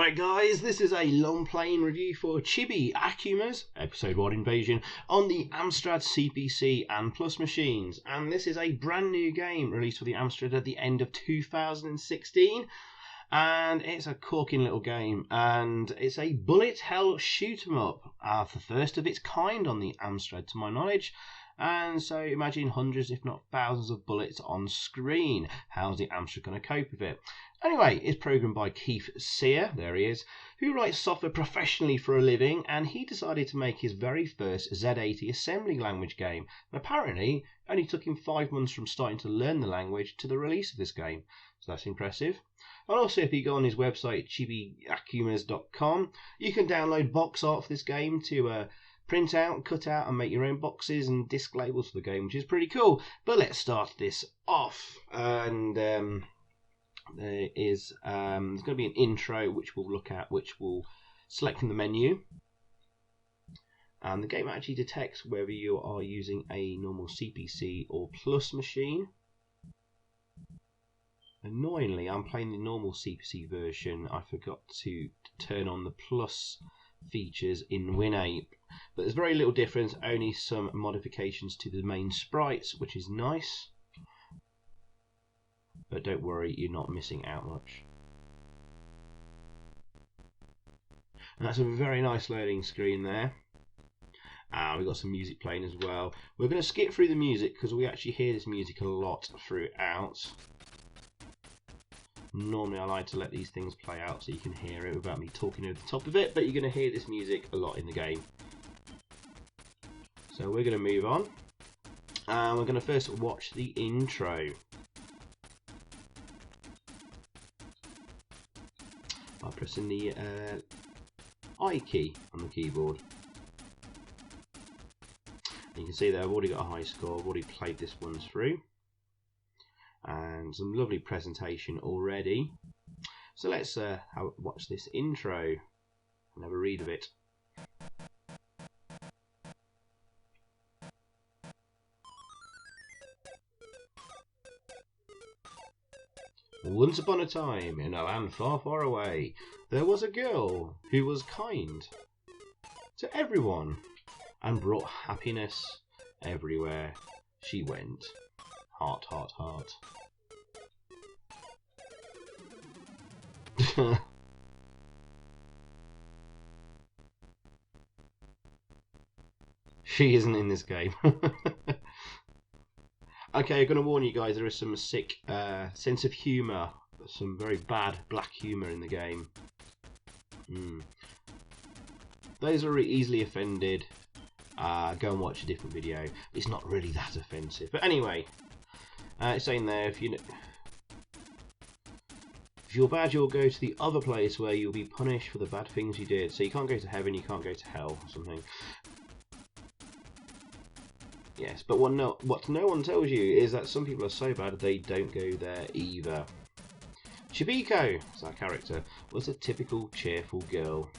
Alright guys, this is a long playing review for Chibi Akumas, episode 1 Invasion, on the Amstrad CPC and Plus machines. And this is a brand new game released for the Amstrad at the end of 2016. And it's a corking little game, and it's a bullet hell shoot 'em up, the first of its kind on the Amstrad to my knowledge. And so imagine hundreds if not thousands of bullets on screen. How's the Amstrad going to cope with it? Anyway, it's programmed by Keith Sear, there he is, who writes software professionally for a living, and he decided to make his very first Z80 assembly language game. And apparently, it only took him 5 months from starting to learn the language to the release of this game. So that's impressive. And also, if you go on his website, chibiakumas.com, you can download box art for this game to print out, cut out, and make your own boxes and disc labels for the game, which is pretty cool. But let's start this off. And there's going to be an intro which we'll look at, which we'll select from the menu. And the game actually detects whether you are using a normal CPC or Plus machine. Annoyingly, I'm playing the normal CPC version. I forgot to turn on the Plus features in WinApe. But there's very little difference, only some modifications to the main sprites, which is nice. But don't worry, you're not missing out much. And that's a very nice loading screen there. We've got some music playing as well. We're going to skip through the music because we actually hear this music a lot throughout. Normally I like to let these things play out so you can hear it without me talking over the top of it, but you're going to hear this music a lot in the game. So we're going to move on. We're going to first watch the intro. By pressing the I key on the keyboard. You can see that I've already got a high score, I've already played this one through. And some lovely presentation already. So let's watch this intro and have a read of it. Once upon a time, in a land far, far away, there was a girl who was kind to everyone and brought happiness everywhere she went. Heart, heart, heart. She isn't in this game. Okay, I'm going to warn you guys, there is some sick sense of humour, some very bad black humour in the game. Those are easily offended. Go and watch a different video. It's not really that offensive. But anyway, it's saying there, if you're bad, you'll go to the other place where you'll be punished for the bad things you did. So you can't go to heaven, you can't go to hell or something. Yes, but what no one tells you is that some people are so bad they don't go there either. Chibiko, that's our character, was a typical cheerful girl.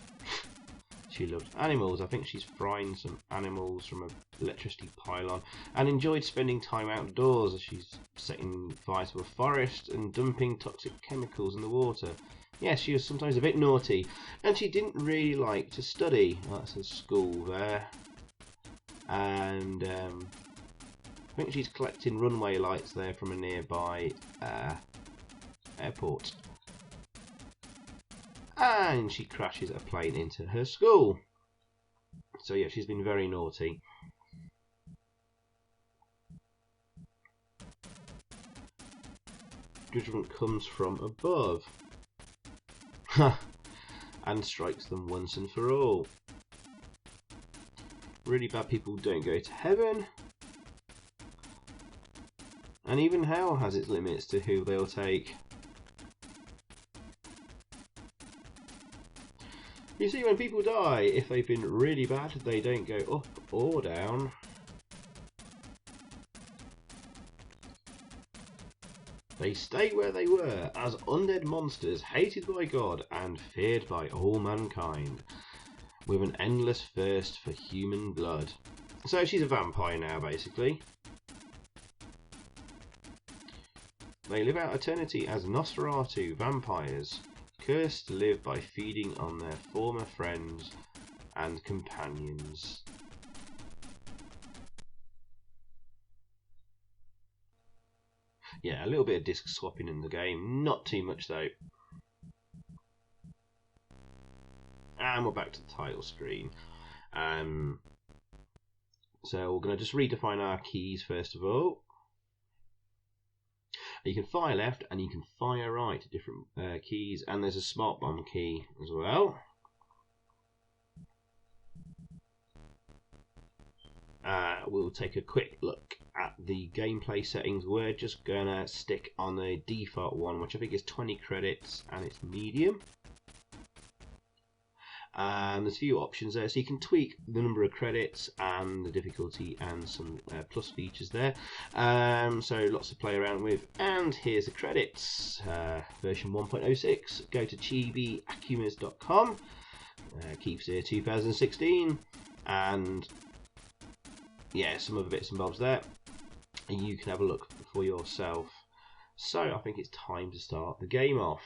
She loved animals. I think she's frying some animals from an electricity pylon and enjoyed spending time outdoors as she's setting fire to a forest and dumping toxic chemicals in the water. Yes, she was sometimes a bit naughty and she didn't really like to study. Well, that's a school there. And I think she's collecting runway lights there from a nearby airport. And she crashes a plane into her school. So yeah, she's been very naughty. Judgment comes from above. And strikes them once and for all. Really bad people don't go to heaven. And even hell has its limits to who they'll take. You see, when people die, if they've been really bad, they don't go up or down. They stay where they were, as undead monsters hated by God and feared by all mankind, with an endless thirst for human blood. So she's a vampire now, basically. They live out eternity as Nosferatu vampires, cursed to live by feeding on their former friends and companions. Yeah, a little bit of disc swapping in the game, not too much though. And we're back to the title screen. So we're going to just redefine our keys first of all. You can fire left and you can fire right, different keys, and there's a smart bomb key as well. We'll take a quick look at the gameplay settings. We're just going to stick on the default one, which I think is 20 credits, and it's medium. There's a few options there, so you can tweak the number of credits and the difficulty and some plus features there. So lots to play around with. And here's the credits. Version 1.06. Go to chibiakumas.com. Keith Sear 2016. And yeah, some other bits and bobs there. And you can have a look for yourself. So I think it's time to start the game off.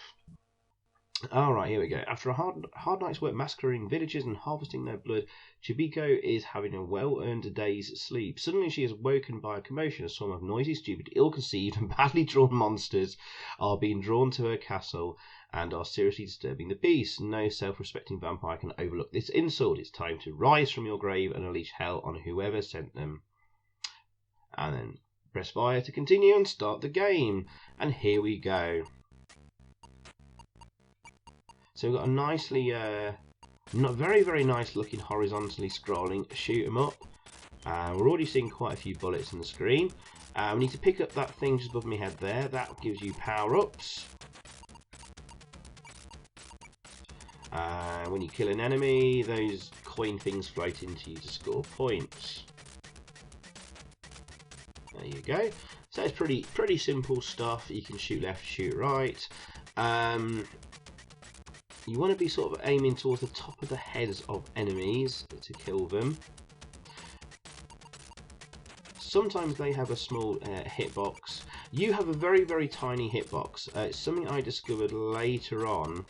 Alright, here we go. After a hard night's work massacring villagers and harvesting their blood, Chibiko is having a well-earned day's sleep. Suddenly she is woken by a commotion. A swarm of noisy, stupid, ill-conceived and badly drawn monsters are being drawn to her castle and are seriously disturbing the peace. No self-respecting vampire can overlook this insult. It's time to rise from your grave and unleash hell on whoever sent them. And then press fire to continue and start the game. And here we go. So we've got a nicely, not very nice looking horizontally scrolling shoot 'em up. We're already seeing quite a few bullets on the screen. We need to pick up that thing just above my head there. That gives you power-ups. When you kill an enemy, those coin things float into you to score points. There you go. So it's pretty simple stuff. You can shoot left, shoot right. You want to be sort of aiming towards the top of the heads of enemies to kill them. Sometimes they have a small hitbox. You have a very tiny hitbox. It's something I discovered later on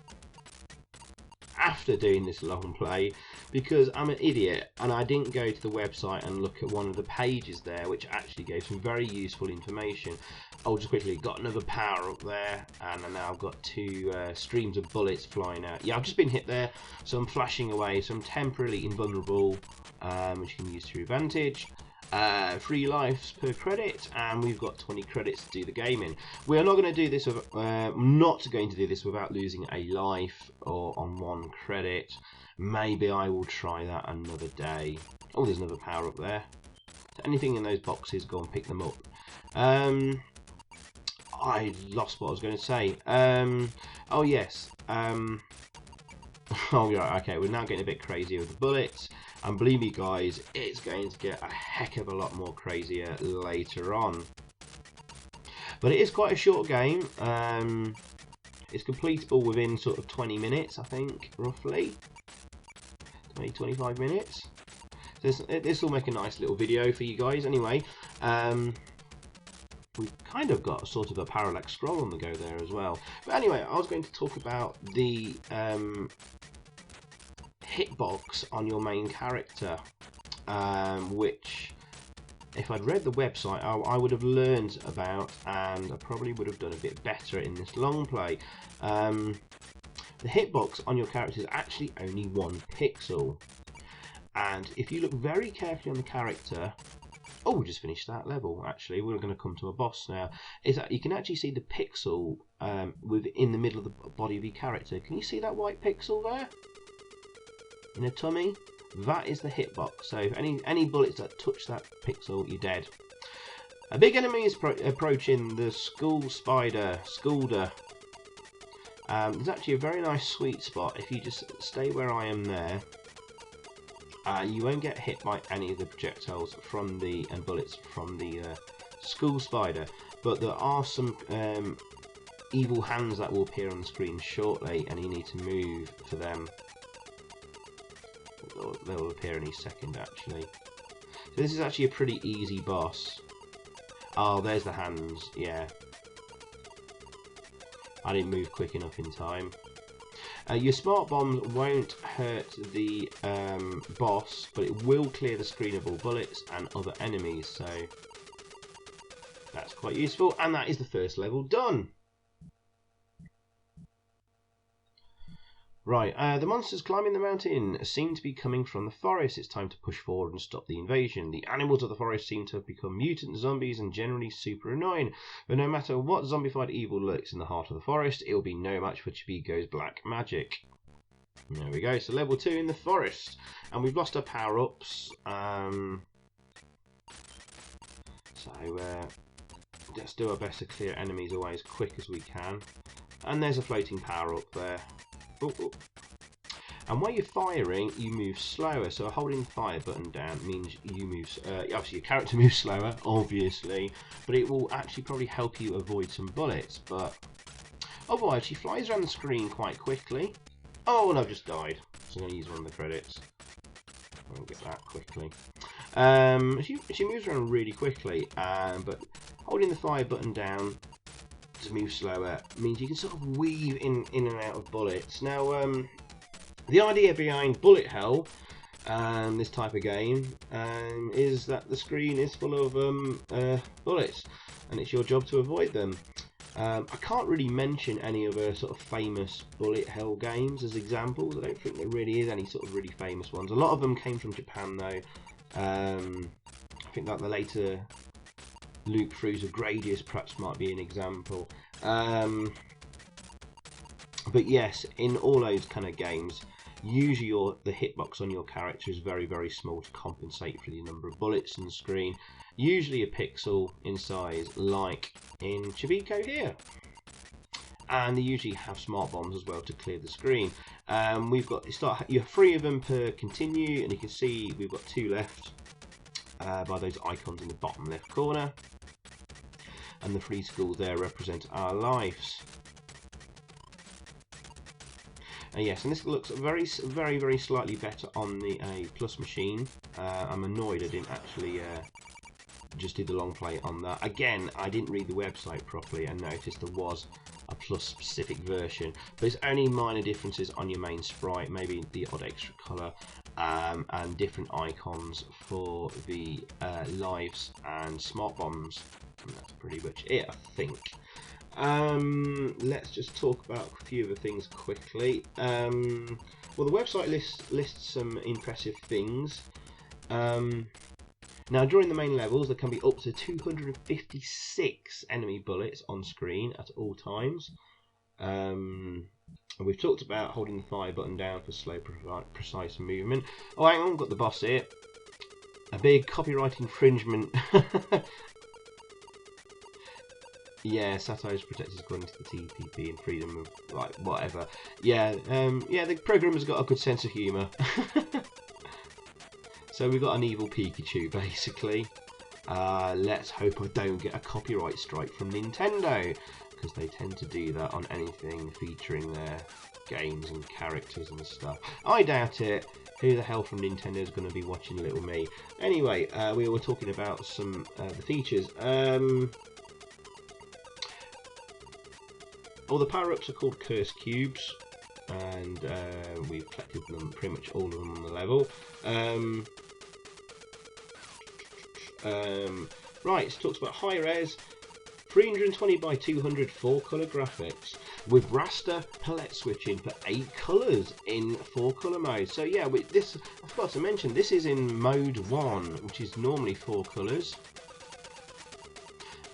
after doing this long play, because I'm an idiot and I didn't go to the website and look at one of the pages there which actually gave some very useful information. Oh, just quickly, got another power up there, and now I've got two streams of bullets flying out. Yeah, I've just been hit there, so I'm flashing away, so I'm temporarily invulnerable, which you can use to your advantage. 3 lives per credit, and we've got 20 credits to do the game in. We are not going to do this with, not going to do this without losing a life or on 1 credit. Maybe I will try that another day. Oh, there's another power up there. So anything in those boxes, go and pick them up. I lost what I was going to say. Oh yes. Oh yeah. Okay, we're now getting a bit crazy with the bullets. And believe me guys, it's going to get a heck of a lot more crazier later on. But it is quite a short game. It's completable within sort of 20 minutes, I think, roughly. 20-25 minutes. This will make a nice little video for you guys anyway. We've kind of got sort of a parallax scroll on the go there as well. But anyway, I was going to talk about the hitbox on your main character, which if I'd read the website I would have learned about, and I probably would have done a bit better in this long play. The hitbox on your character is actually only 1 pixel, and if you look very carefully on the character, oh, we just finished that level. Actually, we're going to come to a boss now. Is that you can actually see the pixel within the middle of the body of your character. Can you see that white pixel there in the tummy? That is the hitbox. So if any bullets that touch that pixel, you're dead. A big enemy is approaching, the school spider, Skulder. There's actually a very nice sweet spot. If you just stay where I am there, you won't get hit by any of the projectiles from the and bullets from the school spider. But there are some evil hands that will appear on the screen shortly, and you need to move for them. They'll appear any second, actually. So this is actually a pretty easy boss. Oh, there's the hands. Yeah, I didn't move quick enough in time. Your smart bombs won't hurt the boss, but it will clear the screen of all bullets and other enemies, so that's quite useful. And that is the first level done. Right, the monsters climbing the mountain seem to be coming from the forest. It's time to push forward and stop the invasion. The animals of the forest seem to have become mutant zombies and generally super annoying. But no matter what zombified evil lurks in the heart of the forest, it will be no match for Chibi's black magic. There we go, so level 2 in the forest. And we've lost our power-ups. Let's do our best to clear enemies away as quick as we can. And there's a floating power-up there. Ooh. And while you're firing, you move slower. So holding the fire button down means you move. Obviously, your character moves slower, obviously, but it will actually probably help you avoid some bullets. But otherwise, she flies around the screen quite quickly. Oh, and I've just died. So I'm going to use one of the credits. I'll get that quickly. She moves around really quickly, but holding the fire button down to move slower means you can sort of weave in and out of bullets. Now, the idea behind bullet hell, this type of game, is that the screen is full of bullets, and it's your job to avoid them. I can't really mention any other sort of famous bullet hell games as examples. I don't think there really is any sort of really famous ones. A lot of them came from Japan though. I think that the later loop throughs of Gradius perhaps might be an example. But yes, in all those kind of games, usually the hitbox on your character is very, very small to compensate for the number of bullets in the screen. Usually a pixel in size, like in Chibi here. And they usually have smart bombs as well to clear the screen. We've got you have 3 of them per continue, and you can see we've got 2 left by those icons in the bottom left corner. And the 3 skulls there represent our lives. Yes, and this looks very, very, very slightly better on the Plus machine. I'm annoyed I didn't actually just do the long play on that. Again, I didn't read the website properly and noticed there was a Plus specific version. But it's only minor differences on your main sprite, maybe the odd extra colour, and different icons for the lives and smart bombs. And that's pretty much it, I think. Let's just talk about a few other things quickly. Well, the website lists some impressive things. Now, during the main levels, there can be up to 256 enemy bullets on screen at all times. And we've talked about holding the fire button down for slow, precise movement. Oh, hang on, got the boss here. A big copyright infringement. Yeah, Sato's protectors according to the TPP and freedom of, like, whatever. Yeah, the programmer's got a good sense of humour. So we've got an evil Pikachu, basically. Let's hope I don't get a copyright strike from Nintendo, because they tend to do that on anything featuring their games and characters and stuff. I doubt it. Who the hell from Nintendo is going to be watching little me? Anyway, we were talking about some the features. All the power-ups are called Curse Cubes, and we've collected them, pretty much all of them on the level. Right, it talks about high res, 320 by 200 4-colour graphics with raster palette switching for 8 colours in 4-colour mode. So yeah, this, I forgot to mention, this is in mode 1, which is normally 4 colours.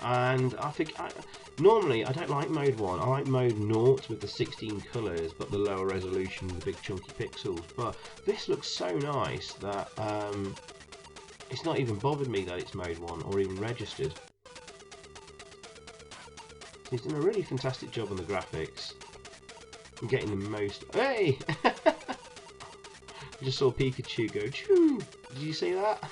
And I think, normally I don't like mode 1, I like mode 0 with the 16 colours but the lower resolution with the big chunky pixels. But this looks so nice that it's not even bothered me that it's mode 1 or even registered. He's done a really fantastic job on the graphics. I'm getting the most... Hey! I just saw Pikachu go, choo! Did you see that?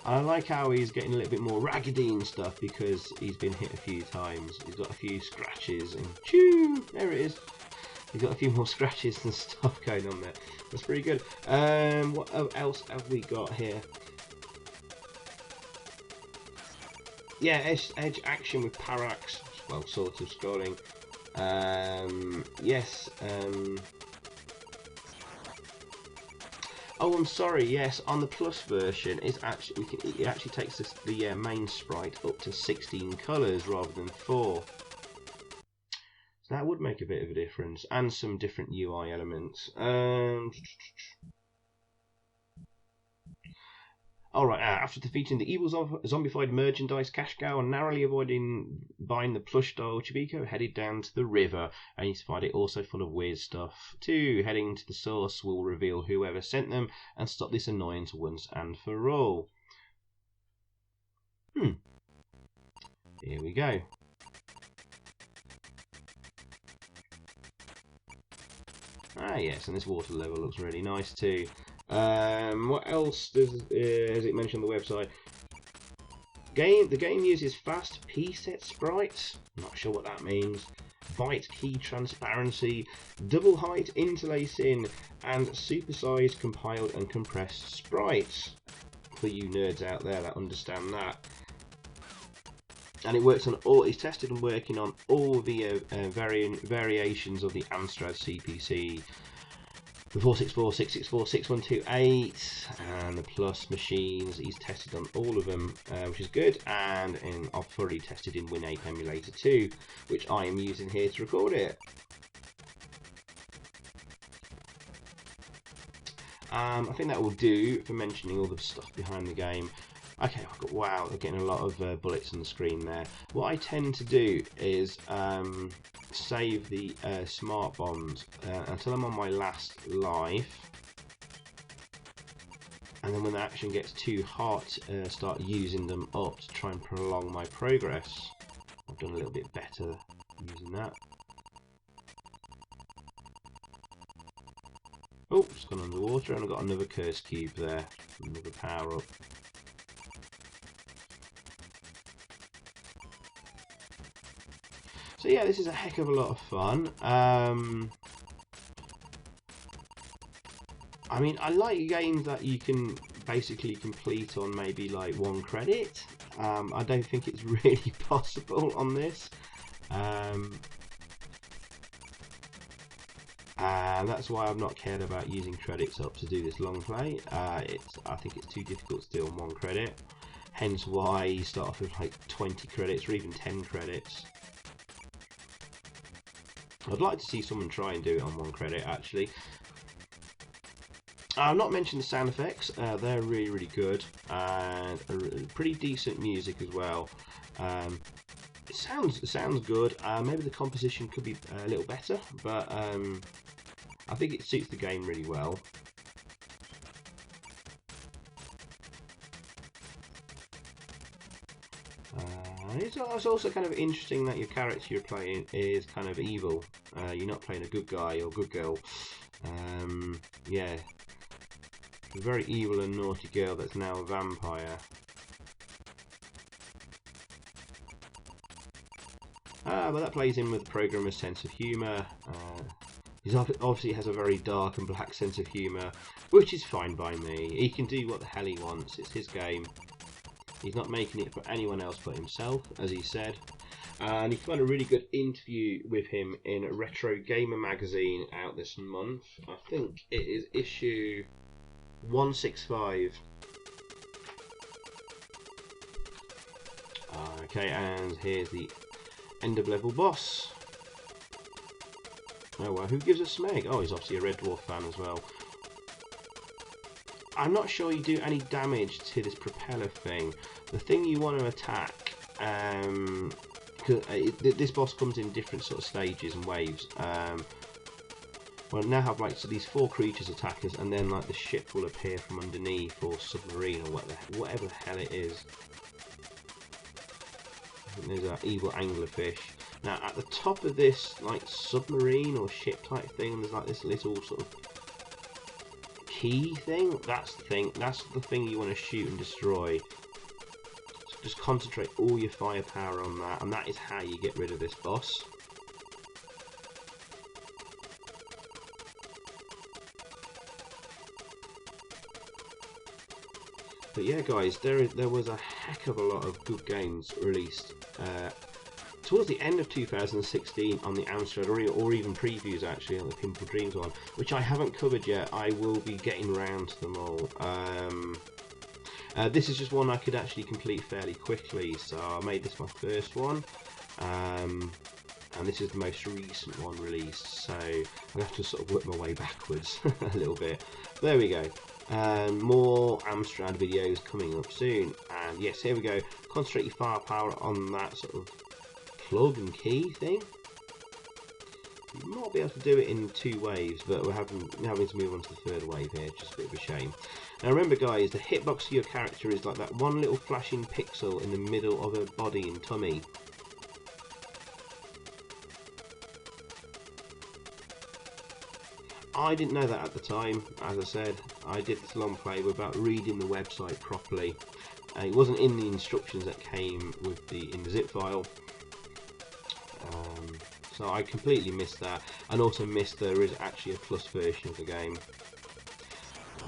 I like how he's getting a little bit more raggedy and stuff because he's been hit a few times. He's got a few scratches and choo! There it is. He's got a few more scratches and stuff going on there. That's pretty good. What else have we got here? yeah, edge action with parallax, well, sort of scrolling. Yes. Oh, I'm sorry. Yes, on the Plus version, it's actually it actually takes the main sprite up to 16 colours rather than 4. So that would make a bit of a difference, and some different UI elements. Alright, after defeating the evil zombified merchandise cash cow and narrowly avoiding buying the plush style Chibi, headed down to the river, and you find it also full of weird stuff. 2. Heading to the source will reveal whoever sent them and stop this annoyance once and for all. Here we go. Ah yes, and this water level looks really nice too. What else has it mentioned on the website? The game uses fast P-set sprites. Not sure what that means. Byte key transparency, double height interlacing, and supersized compiled and compressed sprites. For you nerds out there that understand that. And it works on all. It's tested and working on all the variations of the Amstrad CPC. The 464, 664, 6128, and the Plus machines. He's tested on all of them, which is good. And I've already tested in WinApe Emulator 2, which I am using here to record it. I think that will do for mentioning all the stuff behind the game. Okay, wow, I'm getting a lot of bullets on the screen there. What I tend to do is save the smart bombs until I'm on my last life, and then when the action gets too hot, start using them up to try and prolong my progress. I've done a little bit better using that. Oh, it's gone underwater, and I've got another curse cube there, another power up. So yeah, this is a heck of a lot of fun. I mean, I like games that you can basically complete on maybe like 1 credit. I don't think it's really possible on this. That's why I've not cared about using credits up to do this long play. I think it's too difficult to do on 1 credit. Hence why you start off with like 20 credits or even 10 credits. I'd like to see someone try and do it on 1 credit actually. I've not mentioned the sound effects. They're really, really good, and pretty decent music as well. It sounds good. Maybe the composition could be a little better, but I think it suits the game really well. It's also kind of interesting that your character you're playing is kind of evil. You're not playing a good guy or good girl. Yeah, a very evil and naughty girl that's now a vampire. But that plays in with the programmer's sense of humour. He obviously has a very dark and black sense of humour, which is fine by me. He can do what the hell he wants. It's his game. He's not making it for anyone else but himself, as he said. And you can find a really good interview with him in Retro Gamer magazine out this month. I think it is issue 165. Okay, and here's the end of level boss. Oh well, who gives a smeg? Oh, he's obviously a Red Dwarf fan as well. I'm not sure you do any damage to this propeller thing. The thing you want to attack, this boss comes in different sort of stages and waves. Well, now have like these 4 creatures attackers, and then like the ship will appear from underneath, or submarine, or whatever the hell it is. I think there's an evil anglerfish. Now at the top of this like submarine or ship type thing, there's like this little sort of key thing. That's the thing you want to shoot and destroy. So just concentrate all your firepower on that, and that is how you get rid of this boss. But yeah, guys, there was a heck of a lot of good games released towards the end of 2016 on the Amstrad, or even previews actually on the Pimple Dreams one, which I haven't covered yet. I will be getting around to them all. This is just one I could actually complete fairly quickly, so I made this my first one. And this is the most recent one released, so I'll have to sort of work my way backwards a little bit. There we go. More Amstrad videos coming up soon, and yes, here we go. Concentrate your firepower on that sort of plug and key thing. You might be able to do it in 2 waves, but we're having to move on to the 3rd wave here, just a bit of a shame. Now remember guys, the hitbox of your character is like that one little flashing pixel in the middle of her body and tummy. I didn't know that at the time. As I said, I did this long play without reading the website properly. It wasn't in the instructions that came with in the zip file. So I completely missed that, and also missed there is actually a plus version of the game.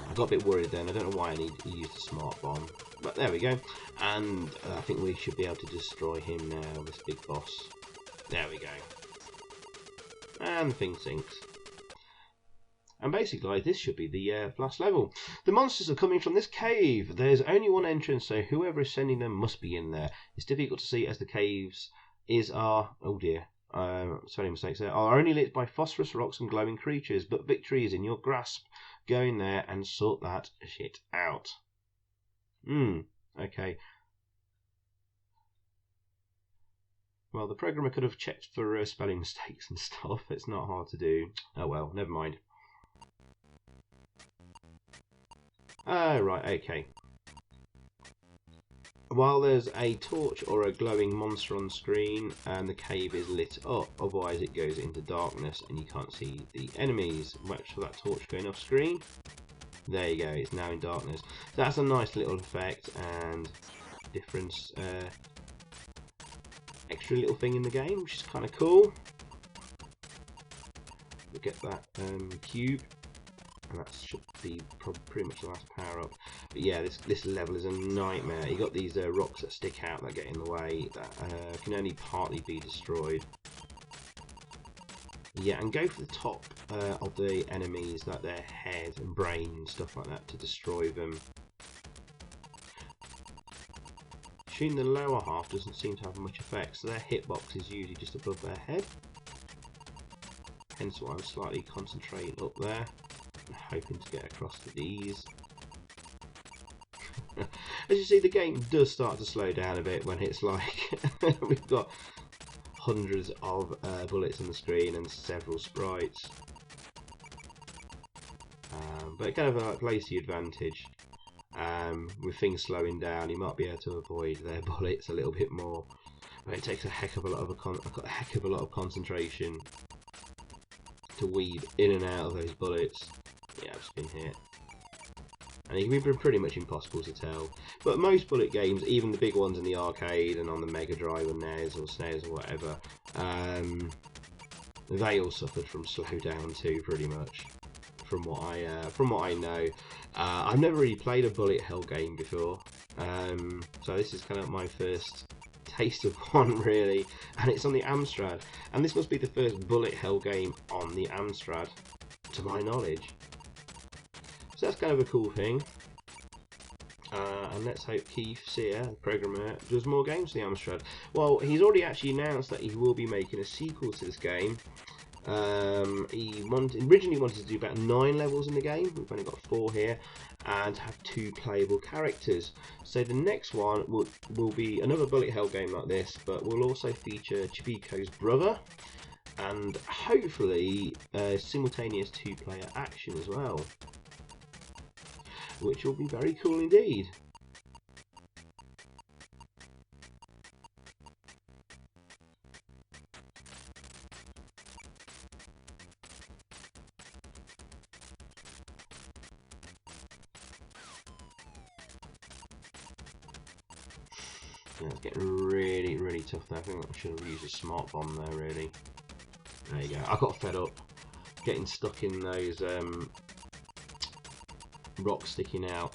I got a bit worried then. I don't know why I need to use the smart bomb, but there we go. And I think we should be able to destroy him now, this big boss. There we go. And the thing sinks. And basically, this should be the last level. The monsters are coming from this cave. There's only one entrance, so whoever is sending them must be in there. It's difficult to see as the caves are, oh dear, spelling mistakes there, are only lit by phosphorus rocks and glowing creatures, but victory is in your grasp. Go in there and sort that shit out. Okay. Well, the programmer could have checked for spelling mistakes and stuff. It's not hard to do. Oh well, never mind. Right, okay. While there's a torch or a glowing monster on screen, and the cave is lit up, otherwise it goes into darkness and you can't see the enemies. Watch for that torch going off screen. There you go, it's now in darkness. That's a nice little effect and difference, extra little thing in the game, which is kind of cool. We'll get that cube. And that should be pretty much the last power up. But yeah, this level is a nightmare. You got these rocks that stick out that get in the way that can only partly be destroyed. Yeah, and go for the top of the enemies, like their head and brain and stuff like that, to destroy them. Shooting the lower half doesn't seem to have much effect, so their hitbox is usually just above their head. Hence why I'm slightly concentrating up there. Hoping to get across with these. As you see, the game does start to slow down a bit when it's like we've got hundreds of bullets on the screen and several sprites, but it kind of plays to your advantage. With things slowing down, you might be able to avoid their bullets a little bit more, but it takes a heck of a lot of concentration to weave in and out of those bullets. Yeah, I've just been hit. And it can be pretty much impossible to tell. But most bullet games, even the big ones in the arcade and on the Mega Drive or NES or SNES or whatever, they all suffered from slowdown too, pretty much. From what I know, I've never really played a bullet hell game before, so this is kind of my first taste of one, really, and it's on the Amstrad. And this must be the first bullet hell game on the Amstrad, to my knowledge. So that's kind of a cool thing. And let's hope Keith Sear, the programmer, does more games for the Amstrad. Well, he's already actually announced that he will be making a sequel to this game. He originally wanted to do about 9 levels in the game. We've only got 4 here, and have 2 playable characters. So the next one will be another bullet hell game like this, but will also feature Chibi's brother, and hopefully simultaneous 2-player action as well, which will be very cool indeed. Yeah, it's getting really tough there. I think I should have used a smart bomb there, really. There you go. I got fed up getting stuck in those rocks sticking out.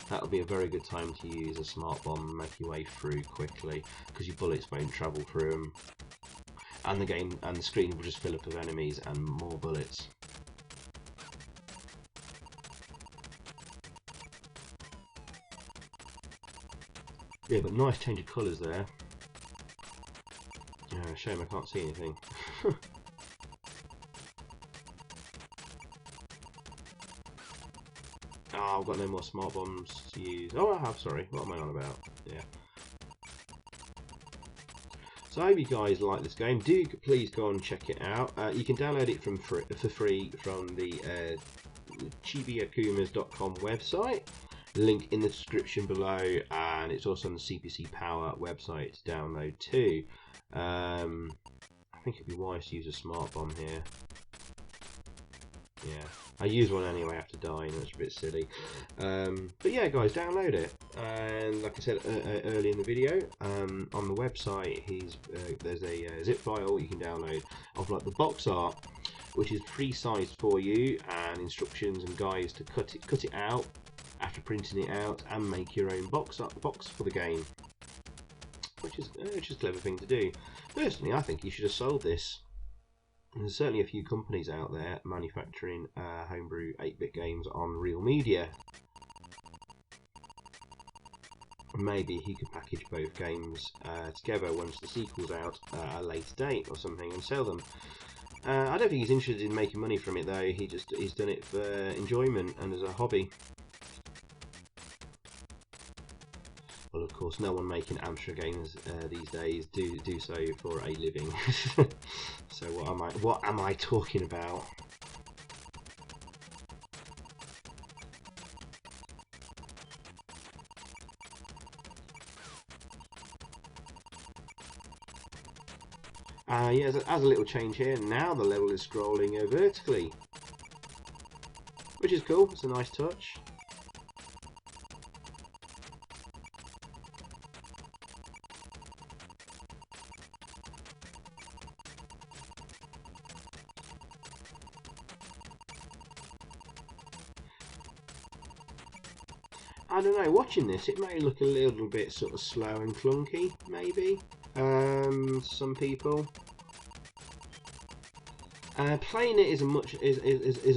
that'll be a very good time to use a smart bomb and make your way through quickly, because your bullets won't travel through them, and the screen will just fill up with enemies and more bullets. Yeah, but nice change of colours there. Yeah, shame I can't see anything. Oh, I've got no more smart bombs to use. Oh, I have, sorry. What am I on about? Yeah. So I hope you guys like this game. Do please go and check it out. You can download it for free from the chibiakumas.com website. Link in the description below, and it's also on the CPC Power website to download too. I think it'd be wise to use a smart bomb here. Yeah, I use one anyway after dying, that's a bit silly. But yeah, guys, download it. And like I said earlier in the video, on the website, there's a zip file you can download of like the box art, which is pre-sized for you, and instructions and guides to cut it out after printing it out and make your own box for the game, which is a clever thing to do. Personally, I think you should have sold this. There's certainly a few companies out there manufacturing homebrew 8-bit games on real media. Maybe he could package both games together once the sequel's out at a later date or something and sell them. I don't think he's interested in making money from it though. He's done it for enjoyment and as a hobby. Well, of course, no one making Amstrad games these days do so for a living. So what am I talking about? Yeah, as a little change here, now the level is scrolling vertically, which is cool. It's a nice touch. I don't know, watching this it may look a little bit sort of slow and clunky, maybe, some people. Playing it is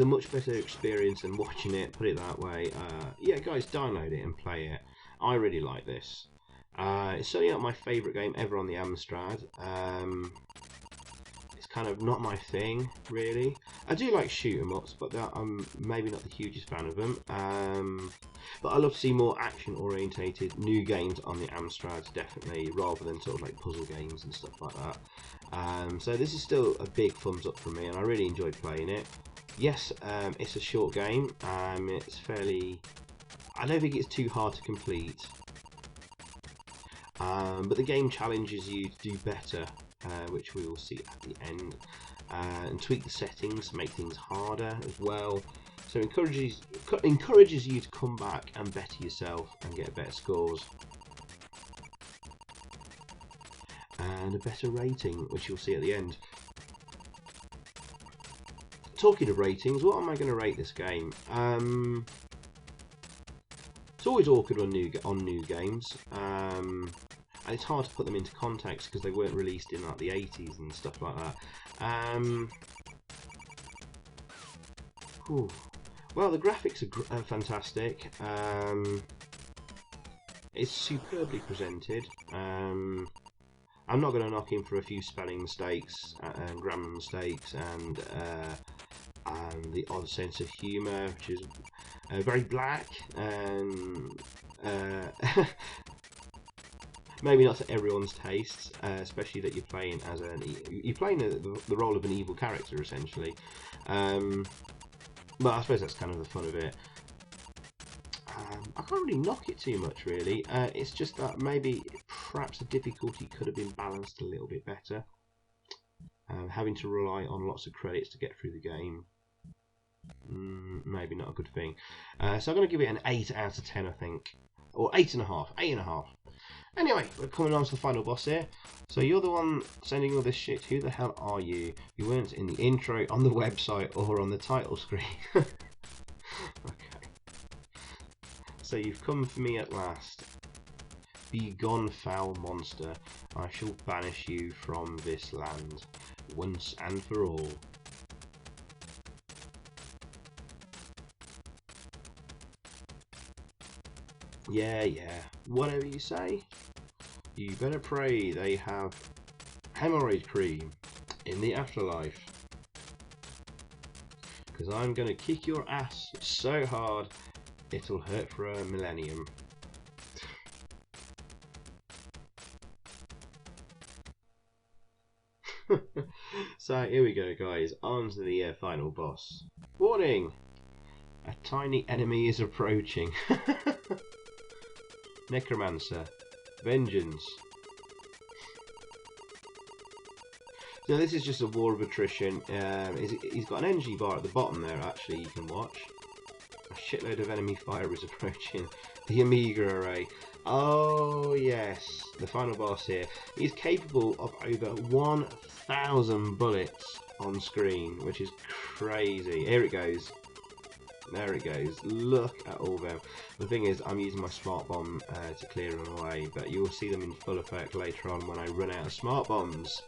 a much better experience than watching it, put it that way. Yeah guys, download it and play it. I really like this. It's certainly not my favourite game ever on the Amstrad. It's kind of not my thing, really. I do like shoot 'em ups, but I'm maybe not the hugest fan of them. But I love to see more action-orientated new games on the Amstrad, definitely, rather than sort of like puzzle games and stuff like that. So this is still a big thumbs up from me, and I really enjoyed playing it. Yes, it's a short game. It's fairly... I don't think it's too hard to complete. But the game challenges you to do better, which we will see at the end. And tweak the settings to make things harder as well. So it encourages you to come back and better yourself and get better scores. And a better rating, which you'll see at the end. Talking of ratings, what am I going to rate this game? It's always awkward on new games, and it's hard to put them into context because they weren't released in like the 80s and stuff like that. Well, the graphics are fantastic. It's superbly presented. I'm not going to knock him for a few spelling mistakes and grammar mistakes and the odd sense of humour, which is very black and maybe not to everyone's tastes, especially that you're playing as the role of an evil character essentially. But I suppose that's kind of the fun of it. I can't really knock it too much, really. It's just that perhaps the difficulty could have been balanced a little bit better. Having to rely on lots of credits to get through the game, maybe not a good thing. So I'm going to give it an 8 out of 10, I think. Or 8.5. 8.5. Anyway, we're coming on to the final boss here. So you're the one sending all this shit. Who the hell are you? You weren't in the intro, on the website, or on the title screen. Okay. So you've come for me at last. Be gone, foul monster. I shall banish you from this land, once and for all. Yeah, whatever you say. You better pray they have hemorrhoid cream in the afterlife. Because I'm going to kick your ass so hard, it'll hurt for a millennium. So here we go, guys, on to the final boss. Warning! A tiny enemy is approaching. Necromancer. Vengeance. So this is just a war of attrition. He's got an energy bar at the bottom there, actually, you can watch. A shitload of enemy fire is approaching. The Amiga array. Oh yes, the final boss here. He's capable of over 1,000 bullets on screen, which is crazy. Here it goes. There it goes. Look at all them. The thing is, I'm using my smart bomb to clear them away, but you'll see them in full effect later on when I run out of smart bombs.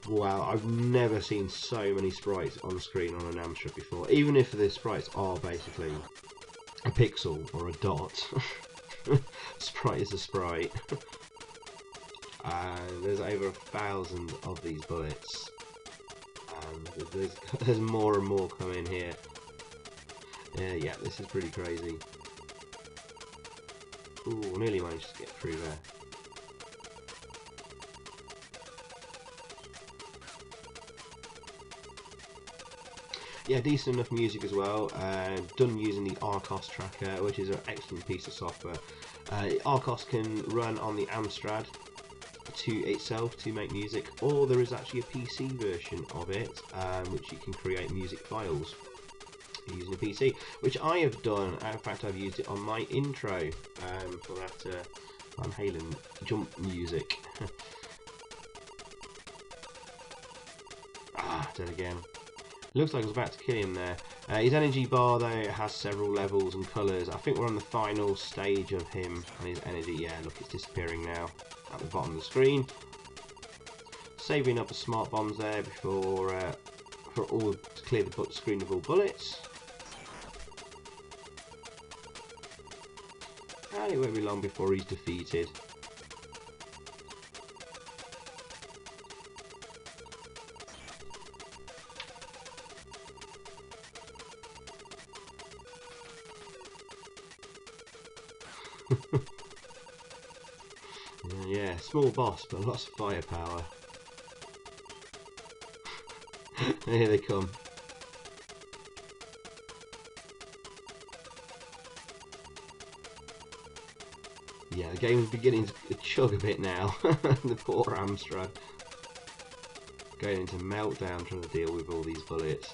Wow, I've never seen so many sprites on screen on an Amstrad before, even if the sprites are basically a pixel or a dot. Sprite is a sprite. And there's over 1,000 of these bullets, and there's more and more coming here. Yeah, this is pretty crazy. Ooh, nearly managed to get through there. Yeah, decent enough music as well. Done using the Arcos tracker, which is an excellent piece of software. Arcos can run on the Amstrad itself to make music, or there is actually a PC version of it, which you can create music files using a PC, which I have done. In fact, I've used it on my intro for that Van Halen jump music. Dead again. Looks like I was about to kill him there. His energy bar, though, has several levels and colours. I think we're on the final stage of him and his energy. Yeah, look, it's disappearing now at the bottom of the screen. Saving up the smart bombs there before for all to clear the screen of all bullets. And it won't be long before he's defeated. Yeah, small boss, but lots of firepower. Here they come. Yeah, the game is beginning to chug a bit now. The poor Amstrad. Going into meltdown trying to deal with all these bullets.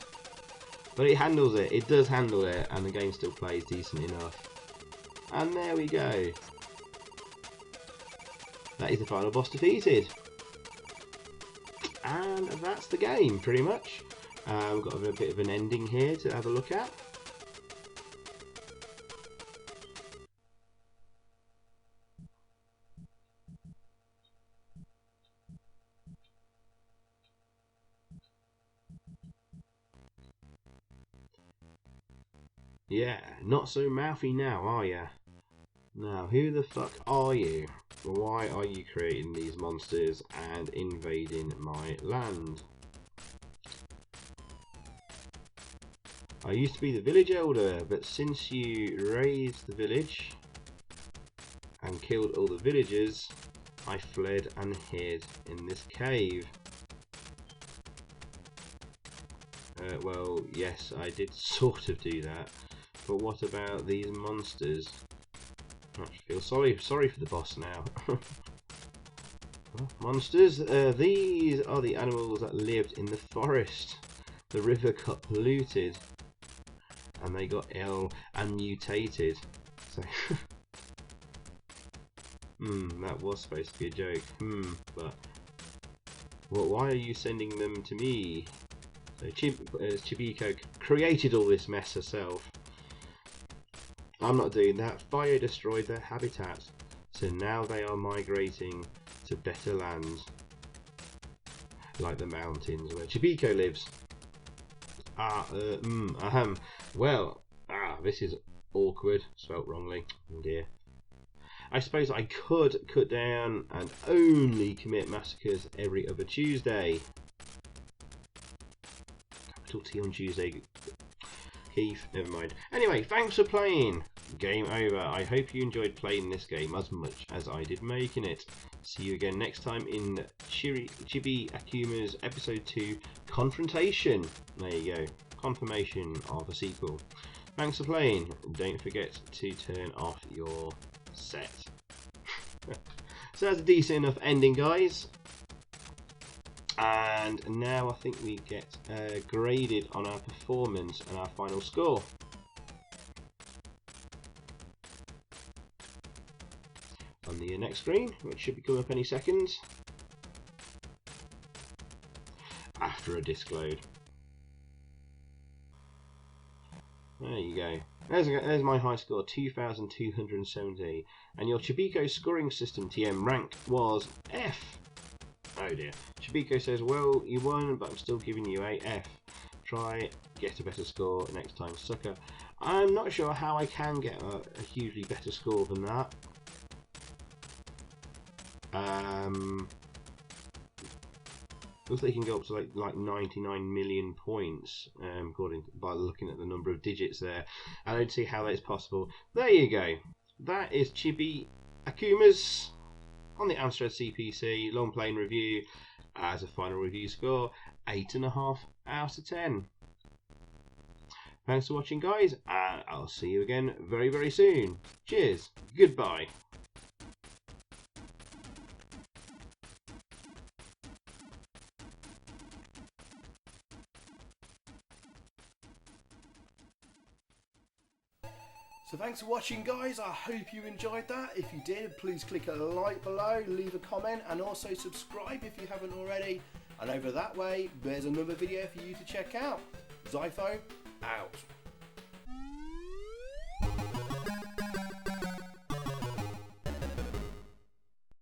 But it handles it, it does handle it, and the game still plays decent enough. And there we go. That is the final boss defeated. And that's the game, pretty much. We've got a bit of an ending here to have a look at. Yeah, not so mouthy now, are ya? Now, who the fuck are you? Why are you creating these monsters and invading my land? I used to be the village elder, but since you razed the village and killed all the villagers, I fled and hid in this cave. Well, yes, I did sort of do that, but what about these monsters? I feel sorry for the boss now. Monsters, these are the animals that lived in the forest. The river got polluted and they got ill and mutated. So That was supposed to be a joke. But well, why are you sending them to me? So Chibiko created all this mess herself. I'm not doing that. Fire destroyed their habitat, so now they are migrating to better lands, like the mountains where Chibiko lives. Well, this is awkward. Spelt wrongly. Oh dear. I suppose I could cut down and only commit massacres every other Tuesday. Capital T on Tuesday. Keith, never mind. Anyway, thanks for playing. Game over. I hope you enjoyed playing this game as much as I did making it. See you again next time in Chibi Akumas Episode 2 Confrontation. There you go. Confirmation of a sequel. Thanks for playing. Don't forget to turn off your set. So that's a decent enough ending, guys. And now I think we get graded on our performance and our final score. On the next screen, which should be coming up any second. After a disk load. There you go. There's my high score, 2,270. And your Chibiko scoring system TM rank was F. Oh dear. Chibiko says, well, you won, but I'm still giving you a F. Try, get a better score next time, sucker. I'm not sure how I can get a hugely better score than that. Looks like you can go up to like 99 million points, by looking at the number of digits there. I don't see how that's possible. There you go. That is Chibi Akumas on the Amstrad CPC Longplay review. As a final review score, 8.5 out of 10. Thanks for watching, guys, and I'll see you again very, very soon. Cheers. Goodbye. So thanks for watching, guys. I hope you enjoyed that. If you did, please click a like below, leave a comment, and also subscribe if you haven't already. And over that way, there's another video for you to check out. Zypho, out.